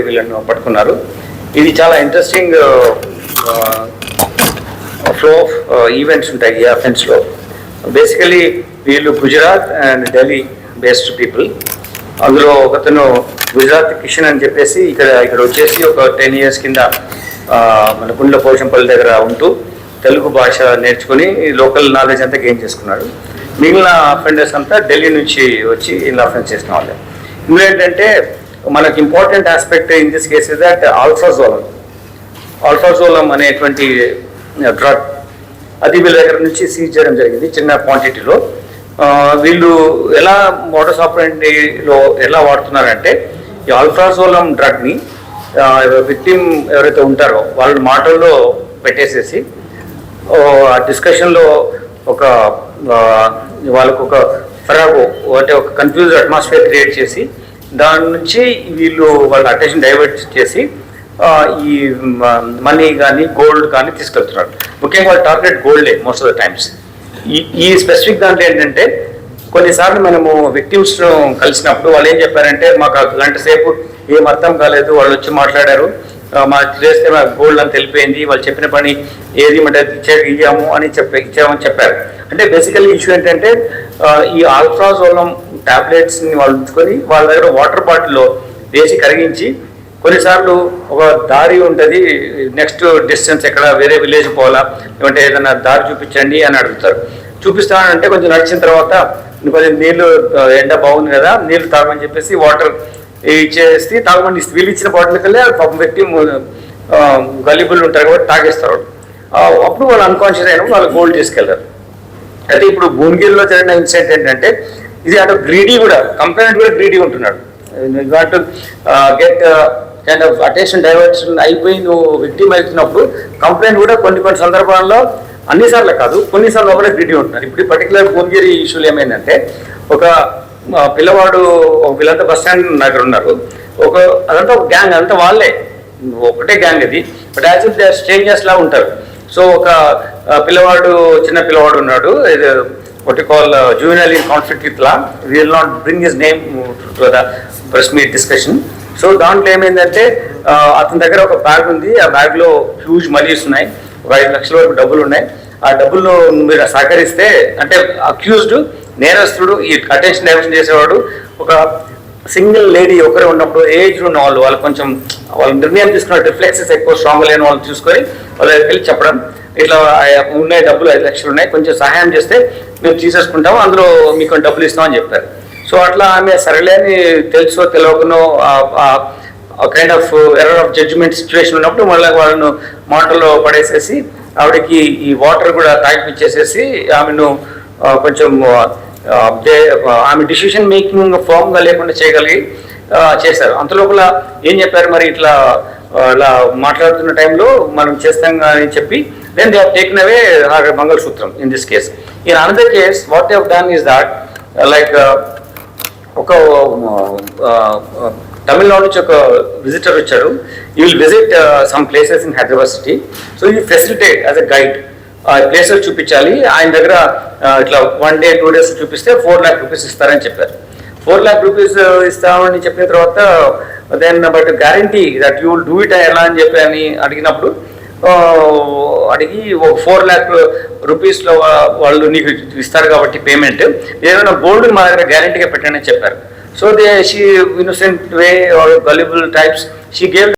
వీళ్ళను పట్టుకున్నారు. ఇది చాలా ఇంట్రెస్టింగ్ ఫ్లో ఆఫ్ ఈవెంట్స్ ఉంటాయి ఈ అఫెన్స్లో. బేసికలీ వీళ్ళు Gujarat and Delhi based people. అందులో ఒకతను గుజరాత్ కిషన్ అని చెప్పేసి ఇక్కడ వచ్చేసి ఒక 10 years కింద మన గుండ్ల పోషంపల్లి దగ్గర ఉంటూ తెలుగు భాష నేర్చుకుని లోకల్ నాలెడ్జ్ అంతా గెయిన్ చేసుకున్నాడు. మిగిలిన అఫెండర్స్ అంతా ఢిల్లీ నుంచి వచ్చి ఇలా అఫెన్స్ చేసిన వాళ్ళే. ఇందులో ఏంటంటే మనకు important aspect in this case is that alprazolam అనేటువంటి డ్రగ్ అది వీళ్ళ దగ్గర నుంచి సీజ్ చేయడం జరిగింది చిన్న క్వాంటిటీలో. వీళ్ళు ఎలా మోడస్ ఆపరెండిలో ఎలా వాడుతున్నారంటే ఈ ఆల్ఫాజోలం డ్రగ్ని విక్టిమ్ ఎవరైతే ఉంటారో వాళ్ళ మాటల్లో పెట్టేసేసి ఆ డిస్కషన్లో వాళ్ళకు ఒక ఫరాగో అంటే ఒక కన్ఫ్యూజ్ అట్మాస్ఫియర్ క్రియేట్ చేసి దాని నుంచి వీళ్ళు వాళ్ళ అటెన్షన్ డైవర్ట్ చేసి ఈ మనీ కానీ గోల్డ్ కానీ తీసుకెళ్తున్నారు. ముఖ్యంగా వాళ్ళ టార్గెట్ గోల్డే మోస్ట్ ఆఫ్ ద టైమ్స్. ఈ స్పెసిఫిక్ దాంట్లో ఏంటంటే కొన్నిసార్లు మనము విక్టిమ్స్ను కలిసినప్పుడు వాళ్ళు ఏం చెప్పారంటే మాకు గంట సేపు ఏం అర్థం కాలేదు, వాళ్ళు వచ్చి మాట్లాడారు, మాకు చేస్తే మాకు గోల్డ్ అని తెలిపోయింది, వాళ్ళు చెప్పిన పని ఏది అంటే ఇచ్చాము అని ఇచ్చామని చెప్పారు. అంటే బేసికల్లీ ఇష్యూ ఏంటంటే ఈ ఆల్ఫాజోలం టాబ్లెట్స్ని వాళ్ళు ఉంచుకొని వాళ్ళ దగ్గర వాటర్ బాటిల్లో వేసి కరిగించి కొన్నిసార్లు ఒక దారి ఉంటుంది, నెక్స్ట్ డిస్టెన్స్ ఎక్కడ వేరే విలేజ్ పోవాలా లేదంటే ఏదైనా దారి చూపించండి అని అడుగుతారు. చూపిస్తానంటే కొంచెం నడిచిన తర్వాత కొంచెం నీళ్ళు ఎండ బాగుంది కదా నీళ్ళు తాగమని చెప్పేసి వాటర్ ఇచ్చేసి తాగమని వీళ్ళు ఇచ్చిన బాటిల్ కల్లా పాపం వ్యక్తి గలీబుల్ ఉంటారు కాబట్టి తాగేస్తారు. అప్పుడు వాళ్ళు అన్కాన్షియస్ అయినప్పుడు వాళ్ళు గోల్డ్ తీసుకెళ్తారు. అయితే ఇప్పుడు భువనగిరిలో జరిగిన ఇన్సిడెంట్ ఏంటంటే ఇది అటు గ్రీడీ కూడా కంప్లైంట్ కూడా గ్రీడీ ఉంటున్నాడు. Got to get kind of attention diversion అయిపోయి నువ్వు విక్టిమ్ అవుతున్నప్పుడు కంప్లైంట్ కూడా కొన్ని సందర్భాల్లో అన్నిసార్లు కాదు కొన్నిసార్లు ఒకటే గ్రీడీ ఉంటున్నారు. ఇప్పుడు పర్టికులర్ భువనగిరి ఇష్యూలు ఏమైందంటే ఒక పిల్లవాడు వీళ్ళంతా బస్ స్టాండ్ దగ్గర ఉన్నారు. అదంతా ఒక గ్యాంగ్, అంతా వాళ్ళే ఒకటే గ్యాంగ్ ఇది. But as if they are strangers లా ఉంటారు. సో ఒక చిన్న పిల్లవాడు ఉన్నాడు, what you call juvenile in conflict with law. We will not bring his name to the press meet discussion. So దాంట్లో ఏమైందంటే అతని దగ్గర ఒక బ్యాగ్ ఉంది, ఆ బ్యాగ్లో హ్యూజ్ మనీస్ ఉన్నాయి, ఒక 5 లక్షల వరకు డబ్బులు ఉన్నాయి. ఆ డబ్బులు మీరు సహకరిస్తే అంటే అక్యూజ్డ్ నేరస్తుడు ఈ అటెన్షన్ డైవర్షన్ చేసేవాడు ఒక సింగిల్ లేడీ ఒకరే ఉన్నప్పుడు ఏజ్ ఉన్న వాళ్ళు కొంచెం వాళ్ళ నిర్ణయం తీసుకున్న రిఫ్లెక్సెస్ ఎక్కువ స్ట్రాంగ్ లేని వాళ్ళు చూసుకొని వాళ్ళ వెళ్ళి చెప్పడం ఇట్లా ఉన్నాయి డబ్బులు 5 లక్షలు ఉన్నాయి, కొంచెం సహాయం చేస్తే మేము తీసేసుకుంటాము, అందులో మీకు డబ్బులు ఇస్తామని చెప్పారు. సో అట్లా ఆమె సరేలే అని తెలుసో తెలియకనో kind of error of judgement situation ఉన్నప్పుడు మళ్ళీ వాళ్ళను మాటల్లో పడేసేసి ఆవిడకి ఈ వాటర్ కూడా తాగిపించేసేసి ఆమెను కొంచెం ఆమె డిసిషన్ మేకింగ్ ఫామ్గా లేకుండా చేశారు. అంతలోపల ఏం చెప్పారు మరి ఇట్లా మాట్లాడుతున్న టైంలో మనం చేస్తాం అని చెప్పి then they have taken away her మంగళసూత్రం in this case. In another case what they have done is that ఒక తమిళనాడు నుంచి ఒక విజిటర్ వచ్చాడు. You will visit some places in Hyderabad city. So you facilitate as a guide ఆ places చూపించాలి. ఆయన దగ్గర ఇట్లా 1 day 2 days చూపిస్తే 4 lakh rupees ఇస్తారని చెప్పారు. 4 lakh rupees ఇస్తామని చెప్పిన తర్వాత then but guarantee that you will do it ఎలా అని చెప్పి అని అడిగినప్పుడు అడిగి ఒక 4 lakh rupeesలో వాళ్ళు నీకు ఇస్తారు కాబట్టి పేమెంట్ ఏదైనా గోల్డ్ మా దగ్గర గ్యారంటీగా పెట్టండి అని చెప్పారు. So she innocent way or gullible types she gave